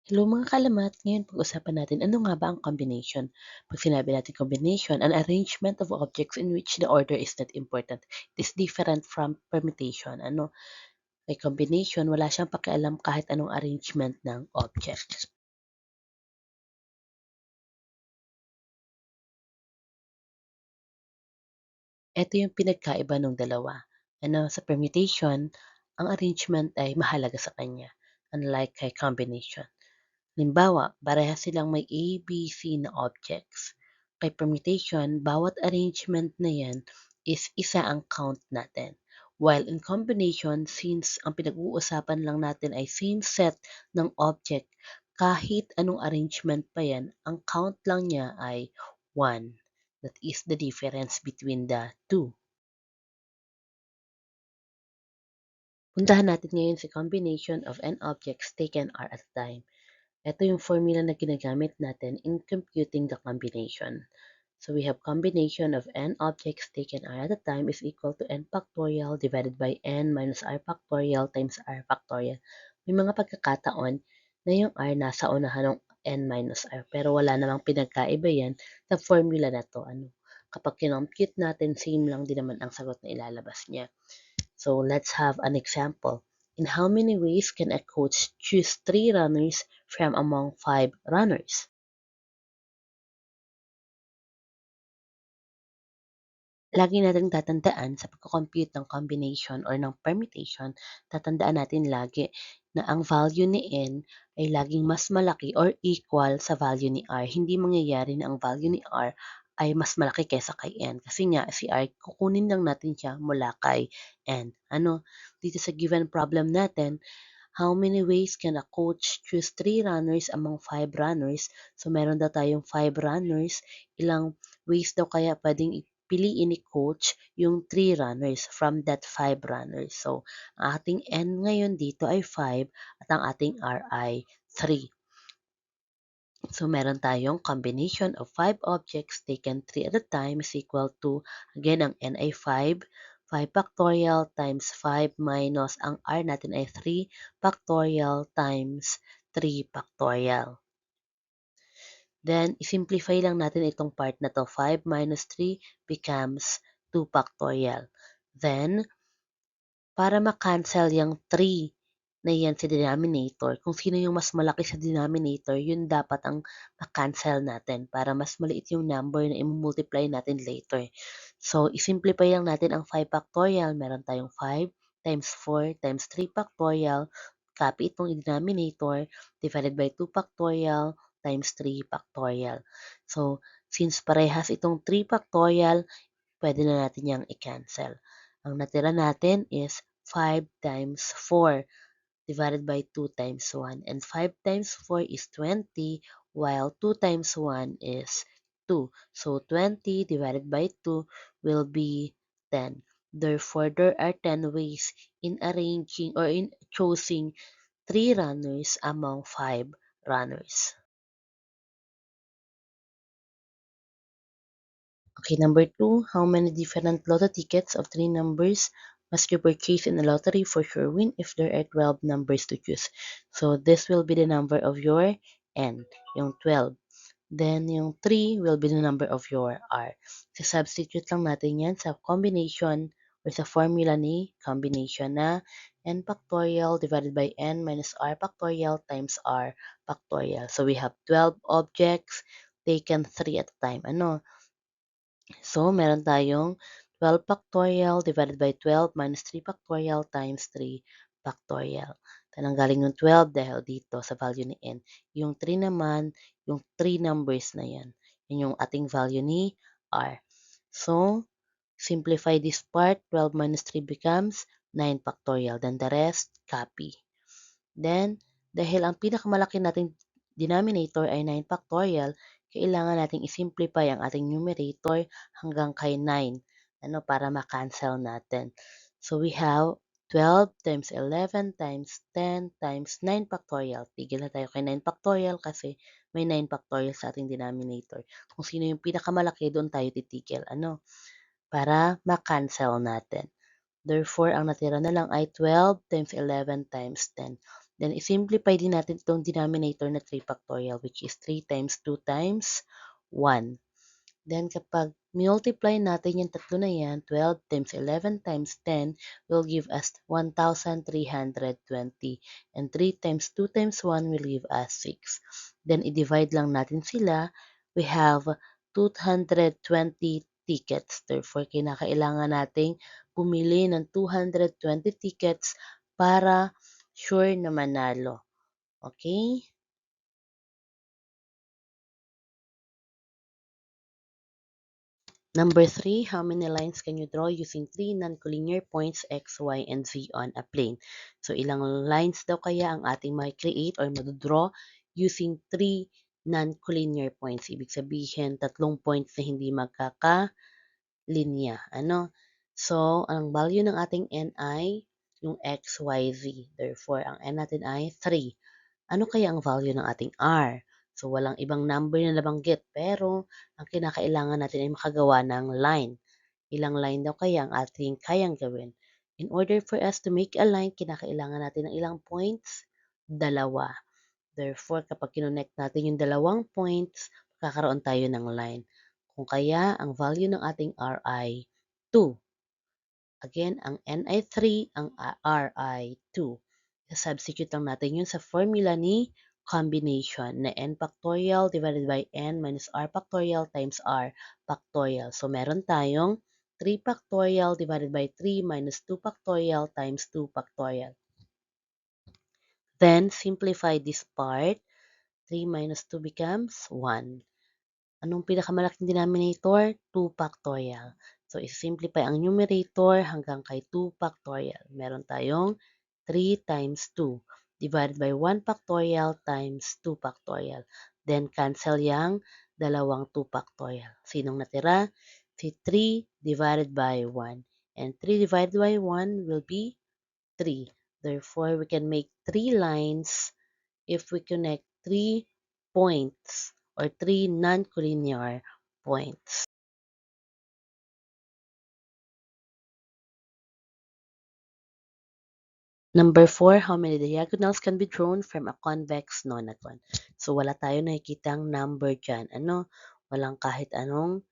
Hello mga kalamat! Ngayon pag-usapan natin ano nga ba ang combination. Pag sinabi natin combination, an arrangement of objects in which the order is not important. It is different from permutation. May combination, wala siyang pakialam kahit anong arrangement ng object. Ito yung pinagkaiba ng dalawa. Sa permutation, ang arrangement ay mahalaga sa kanya, unlike kay combination. Halimbawa, parehas silang may A, B, C na objects. Kay permutation, bawat arrangement na yan is isa ang count natin. While in combination, since ang pinag-uusapan lang natin ay same set ng object, kahit anong arrangement pa yan, ang count lang niya ay 1. That is the difference between the two. Puntahan natin ngayon si combination of n objects taken R at a time. Ito yung formula na ginagamit natin in computing the combination. So we have combination of n objects taken R at a time is equal to n factorial divided by n minus r factorial times r factorial. May mga pagkakataon na yung r nasa unahan ng n minus r pero wala namang pinagkaiba yan sa formula na to. Kapag kinompute natin, same lang din naman ang sagot na ilalabas niya. So let's have an example. In how many ways can a coach choose 3 runners from among 5 runners? Lagi natin tatandaan sa pagko-compute ng combination or ng permutation, tatandaan natin lagi na ang value ni n ay laging mas malaki or equal sa value ni r. Hindi mangyayari na ang value ni r ay mas malaki kaysa kay n. Kasi nga, si r, kukunin lang natin siya mula kay n. Dito sa given problem natin, how many ways can a coach choose 3 runners among 5 runners? So, meron daw tayong 5 runners. Ilang ways daw kaya pwedeng piliin ni coach yung 3 runners from that 5 runners. So, ang ating n ngayon dito ay 5 at ang ating r ay 3. So, meron tayong combination of 5 objects taken 3 at a time is equal to, again, ang n ay 5, 5 factorial times 5 minus ang r natin ay 3 factorial times 3 factorial. Then, isimplify lang natin itong part na to. 5 minus 3 becomes 2 factorial. Then, para ma-cancel yung 3 na yan sa denominator, kung sino yung mas malaki sa denominator, yun dapat ang ma-cancel natin para mas maliit yung number na i-multiply natin later. So, isimplify lang natin ang 5 factorial. Meron tayong 5 times 4 times 3 factorial. Copy itong denominator divided by 2 factorial times 3 factorial. So, since parehas itong 3 factorial, pwede na natin yang i-cancel. Ang natira natin is 5 times 4 divided by 2 times 1. And 5 times 4 is 20, while 2 times 1 is 2. So 20 divided by 2 will be 10. Therefore, there are 10 ways in arranging or in choosing 3 runners among 5 runners. Okay, number 2, how many different lotto tickets of 3 numbers must you purchase in a lottery for sure win if there are 12 numbers to choose? So, this will be the number of your N, yung 12. Then, yung 3 will be the number of your R. So, substitute lang natin yan sa combination or sa formula ni combination na N factorial divided by N minus R factorial times R factorial. So, we have 12 objects taken 3 at a time. So, meron tayong 12 factorial divided by 12 minus 3 factorial times 3 factorial. Tananggalin yung 12 dahil dito sa value ni n. Yung 3 naman, yung 3 numbers na yan. Yan yung ating value ni r. So, simplify this part. 12 minus 3 becomes 9 factorial. Then the rest, copy. Then, dahil ang pinakamalaki nating denominator ay 9 factorial, kailangan nating isimplify ang ating numerator hanggang kay 9 para ma-cancel natin. So, we have 12 times 11 times 10 times 9 factorial. Tigil na tayo kay 9 factorial kasi may 9 factorial sa ating denominator. Kung sino yung pinakamalaki, doon tayo titigil. Para ma-cancel natin. Therefore, ang natira na lang ay 12 times 11 times 10. Then, i-simplify din natin itong denominator na 3 factorial, which is 3 times 2 times 1. Then, kapag multiply natin yung tatlo na yan, 12 times 11 times 10 will give us 1,320. And 3 times 2 times 1 will give us 6. Then, i-divide lang natin sila. We have 220 tickets. Therefore, kinakailangan nating pumili ng 220 tickets para sure na manalo. Okay? Number 3, how many lines can you draw using 3 non-collinear points x, y, and z on a plane? So, ilang lines daw kaya ang ating ma-create or ma-draw using 3 non-collinear points? Ibig sabihin, tatlong points na hindi magkakalinya. Ano? So, ang value ng ating n ay yung x, y, z. Therefore, ang n natin ay 3. Ano kaya ang value ng ating R? So, walang ibang number na nabanggit, pero ang kinakailangan natin ay makagawa ng line. Ilang line daw kaya ang ating kayang gawin? In order for us to make a line, kinakailangan natin ng ilang points? Dalawa. Therefore, kapag kinonect natin yung dalawang points, magkakaroon tayo ng line. Kung kaya, ang value ng ating R ay 2. Again, ang n ay 3, ang r ay 2. Substitute lang natin yun sa formula ni combination na n factorial divided by n minus r factorial times r factorial. So, meron tayong 3 factorial divided by 3 minus 2 factorial times 2 factorial. Then, simplify this part. 3 minus 2 becomes 1. Anong pinakamalaking denominator? 2 factorial. So, i-simplify ang numerator hanggang kay 2 factorial. Meron tayong 3 times 2 divided by 1 factorial times 2 factorial. Then, cancel yang dalawang 2 factorial. Sinong natira? Si 3 divided by 1. And 3 divided by 1 will be 3. Therefore, we can make 3 lines if we connect 3 points or 3 non-collinear points. Number 4, how many diagonals can be drawn from a convex nonagon? So, wala tayo nakikitang number dyan. Ano? Walang kahit anong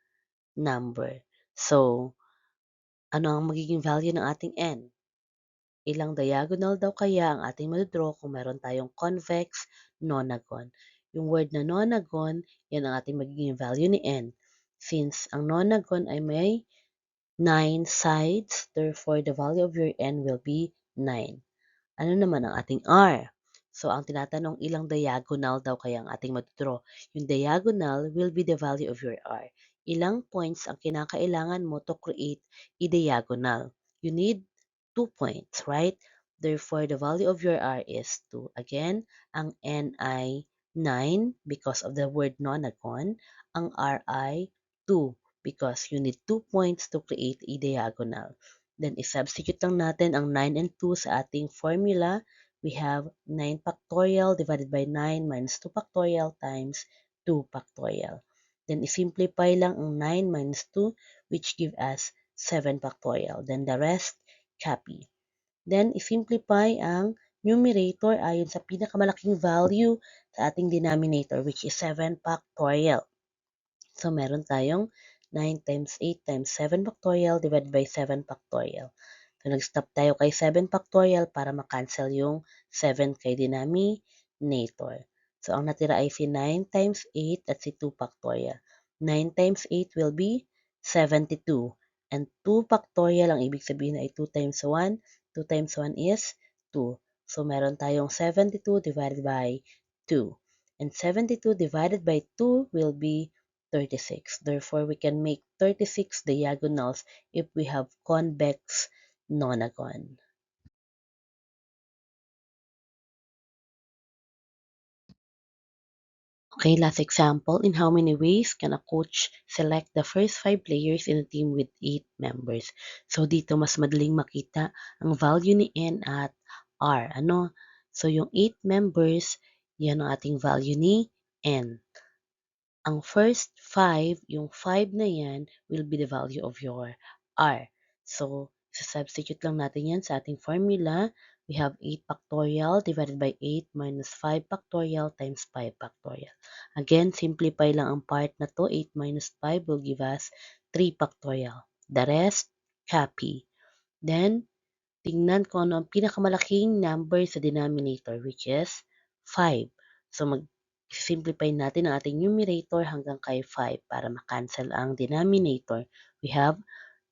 number. So, ano ang magiging value ng ating n? Ilang diagonal daw kaya ang ating madadraw kung meron tayong convex nonagon? Yung word na nonagon, yan ang ating magiging value ni n. Since ang nonagon ay may 9 sides, therefore the value of your n will be 9. Ano naman ang ating r? So, ang tinatanong, ilang diagonal daw kaya ang ating madadraw? Yung diagonal will be the value of your r. Ilang points ang kinakailangan mo to create a diagonal? You need 2 points, right? Therefore, the value of your r is 2. Again, ang n ay 9 because of the word nonagon. Ang r ay 2 because you need 2 points to create a diagonal. Then, i-substitute lang natin ang 9 and 2 sa ating formula. We have 9 factorial divided by 9 minus 2 factorial times 2 factorial. Then, i-simplify lang ang 9 minus 2, which give us 7 factorial. Then, the rest, copy. Then, i-simplify ang numerator ayon sa pinakamalaking value sa ating denominator, which is 7 factorial. So, meron tayong 9 times 8 times 7 factorial divided by 7 factorial. So, nag-stop tayo kay 7 factorial para makancel yung 7 kay denominator. So, ang natira ay si 9 times 8 at si 2 factorial. 9 times 8 will be 72. And 2 factorial, ang ibig sabihin ay 2 times 1. 2 times 1 is 2. So, meron tayong 72 divided by 2. And 72 divided by 2 will be 36. Therefore, we can make 36 diagonals if we have convex nonagon. Okay, last example. In how many ways can a coach select the first 5 players in a team with 8 members? So, dito mas madaling makita ang value ni N at R. Ano? So, yung 8 members, yan ang ating value ni N. Ang first 5, yung 5 na yan, will be the value of your R. So, substitute lang natin yan sa ating formula. We have 8 factorial divided by 8 minus 5 factorial times 5 factorial. Again, simplify lang ang part na to. 8 minus 5 will give us 3 factorial. The rest, copy. Then, tingnan ko ano ang pinakamalaking number sa denominator, which is 5. So, mag-simplify natin ang ating numerator hanggang kay 5 para ma-cancel ang denominator. We have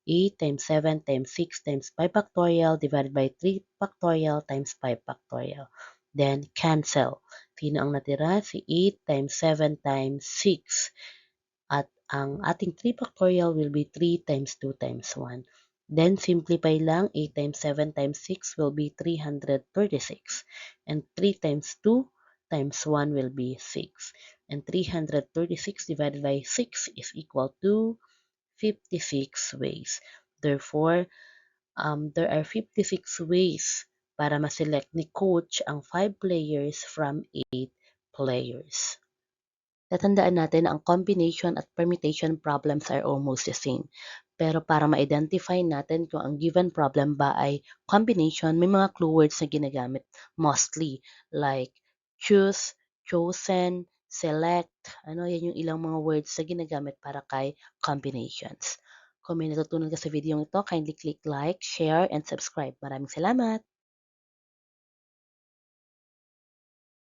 8 times 7 times 6 times 5 factorial divided by 3 factorial times 5 factorial. Then, cancel. Sino ang natira? Si 8 times 7 times 6. At ang ating 3 factorial will be 3 times 2 times 1. Then, simplify lang. 8 times 7 times 6 will be 336. And 3 times 2 times 1 will be 6. And 336 divided by 6 is equal to 56 ways. Therefore, there are 56 ways para ma-select ni coach ang 5 players from 8 players. Tatandaan natin na ang combination at permutation problems are almost the same. Pero para ma-identify natin kung ang given problem ba ay combination, may mga clue words na ginagamit mostly like choose, chosen, select, yan yung ilang mga words na ginagamit para kay combinations. Kung may natutunan ka sa video ito, kindly click like, share, and subscribe. Maraming salamat!